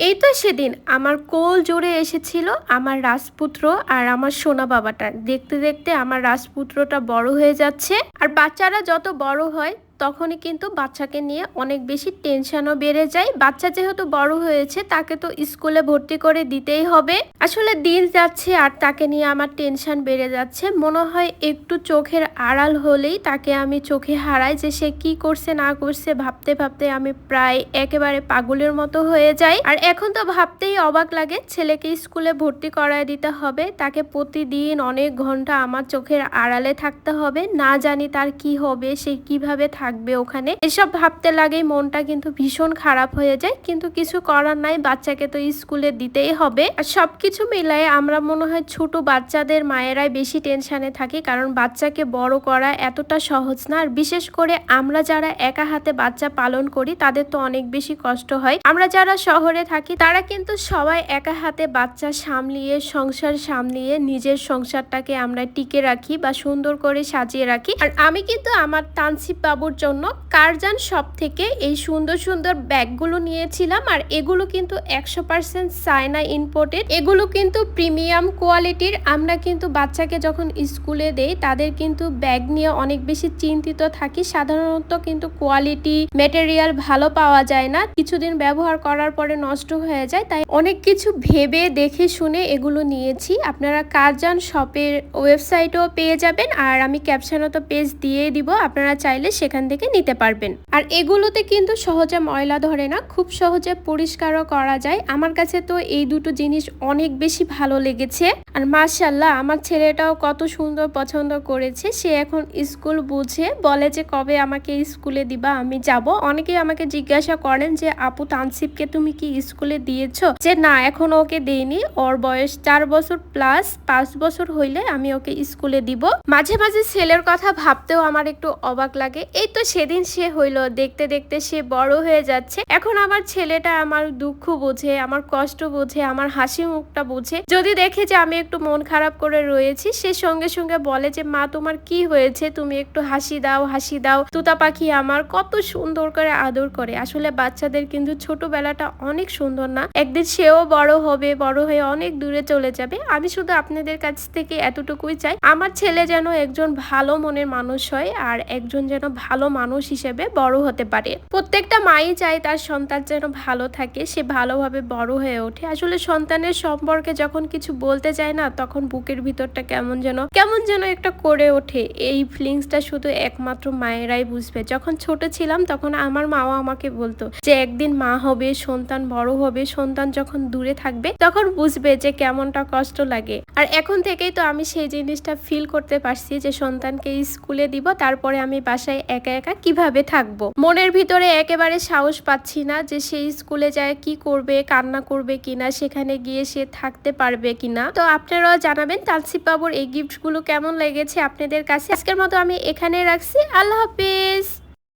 এই তো সেদিন আমার কোল জোরে এসেছিল আমার রাজপুত্র আর আমার সোনা বাবাটা। দেখতে দেখতে আমার রাজপুত্রটা বড় হয়ে যাচ্ছে, আর বাচ্চারা যত বড় হয় তখনই কিন্তু বাচ্চাকে নিয়ে অনেক বেশি টেনশনও বেড়ে যায়। বাচ্চা যেহেতু বড় হয়েছে তাকে তো স্কুলে ভর্তি করে দিতেই হবে। আসলে দিন যাচ্ছে আর তাকে নিয়ে আমার টেনশন বেড়ে যাচ্ছে। মনে হয় একটু চোখের আড়াল হলেই তাকে আমি চোখে হারাই, যে সে কি করছে না করছে ভাবতে ভাবতে আমি প্রায় একেবারে পাগলের মতো হয়ে যাই। আর এখন তো ভাবতেই অবাক লাগে, ছেলেকে স্কুলে ভর্তি করায় দিতে হবে, তাকে প্রতিদিন অনেক ঘন্টা আমার চোখের আড়ালে থাকতে হবে। না জানি তার কি হবে, সে কিভাবে থাকবে ওখানে। এসব ভাবতে লাগেই মনটা কিন্তু ভীষণ খারাপ হয়ে যায়, কিন্তু কিছু করার নাই, বাচ্চাকে তো স্কুলে দিতেই হবে। আর সবকিছু মিলায় আমরা মনে হয় ছোট বাচ্চাদের মায়েরাই বেশি টেনশনে থাকি, কারণ বাচ্চাকে বড় করা এতটা সহজ না। আর বিশেষ করে আমরা যারা একা হাতে বাচ্চা পালন করি তাদের তো অনেক বেশি কষ্ট হয়। আমরা যারা শহরে থাকি তারা কিন্তু সবাই একা হাতে বাচ্চা সামলিয়ে, সংসার সামলিয়ে নিজের সংসারটাকে আমরা টিকে রাখি বা সুন্দর করে সাজিয়ে রাখি। আর আমি কিন্তু আমার তানসিব বাবুর জন্য কারজান শপ থেকে এই সুন্দর সুন্দর ব্যাগগুলো নিয়েছিলাম। আর এগুলো কিন্তু 100% চায়না ইম্পোর্টেড, এগুলো কিন্তু প্রিমিয়াম কোয়ালিটির। আমরা কিন্তু বাচ্চাকে যখন স্কুলে দেই তাদের কিন্তু ব্যাগ নিয়ে অনেক বেশি চিন্তিত থাকি। সাধারণত কিন্তু কোয়ালিটি ম্যাটেরিয়াল ভালো পাওয়া যায় না, কিছুদিন ব্যবহার করার পরে নষ্ট হয়ে যায়। তাই অনেক কিছু ভেবে দেখে শুনে এগুলো নিয়েছি। আপনারা কারজান শপের ওয়েবসাইটও পেয়ে যাবেন, আর আমি ক্যাপশনে তো পেজ দিয়ে দিব, আপনারা চাইলে সেখান থেকে নিতে পারবেন। আর এগুলোতে কিন্তু সহজে ময়লা ধরে না, খুব সহজে পরিষ্কারও করা যায়। আমার কাছে তো এই দুটো জিনিস অনেক বেশি ভালো লেগেছে। আর মাশাআল্লাহ আমার ছেলেটাও কত সুন্দর পছন্দ করেছে। সে এখন স্কুল বুঝে, বলে যে কবে আমাকে স্কুলে দিবা, আমি যাব। অনেকেই আমাকে জিজ্ঞাসা করেন যে আপু তানসিবকে তুমি কি স্কুলে দিয়েছো, যে না এখনো ওকে দেইনি, ওর বয়স 4 বছর প্লাস, 5 বছর হইলে আমি ওকে স্কুলে দিব। মাঝে মাঝে ছেলের কথা ভাবতেও আমার একটু অবাক লাগে। এই তো সেদিন সে হইলো, দেখতে দেখতে সে বড় হয়ে যাচ্ছে। এখন আমার ছেলেটা আমার দুঃখ বোঝে, আমার কষ্ট বোঝে, আমার হাসি মুখটা বোঝে। যদি দেখে যে আমি একটু মন খারাপ করে রয়েছি, সে সঙ্গে সঙ্গে বলে যে মা তোমার কি হয়েছে, তুমি একটু হাসি দাও হাসি দাও। তুতা পাখি আমার কত সুন্দর করে আদর করে। আসলে বাচ্চাদের কিন্তু ছোটবেলাটা অনেক সুন্দর না, একদিন সেও বড় হবে, বড় হয়ে অনেক দূরে চলে যাবে। আমি শুধু আপনাদের কাছ থেকে এতটুকুই চাই, আমার ছেলে যেন একজন ভালো মনের মানুষ হয়, আর একজন যেন ভালো মানুষ হিসেবে বড় হতে পারে। প্রত্যেকটা মাই চায় তার সন্তান যেন ভালো থাকে, সে ভালোভাবে বড় হয়ে ওঠে। আসলে সন্তানের সম্পর্কে যখন কিছু বলতে চায় না, তখন বুকের ভিতরটা কেমন যেন একটা করে ওঠে। এই ফিলিংসটা শুধু একমাত্র মায়েরাই বুঝবে। যখন ছোট ছিলাম তখন আমার মাও আমাকে বলতো যে একদিন মা হবে, সন্তান বড় হবে, সন্তান যখন দূরে থাকবে তখন বুঝবে যে কেমনটা কষ্ট লাগে। আর এখন থেকেই তো আমি সেই জিনিসটা ফিল করতে পারছি, যে সন্তানকে স্কুলে দিব, তারপরে আমি বাসায় একা একা কিভাবে থাকবো। মনের ভিতরে একেবারে সাহস পাচ্ছি না যে সে স্কুলে যায় কি করবে, কান্না করবে কিনা, সেখানে গিয়ে সে থাকতে পারবে কিনা। তো আপনারাও জানাবেন তানসিব বাবুর এই গিফট গুলো কেমন লেগেছে আপনাদের কাছে। আজকের মতো আমি এখানে রাখছি। আল্লাহ হাফেজ।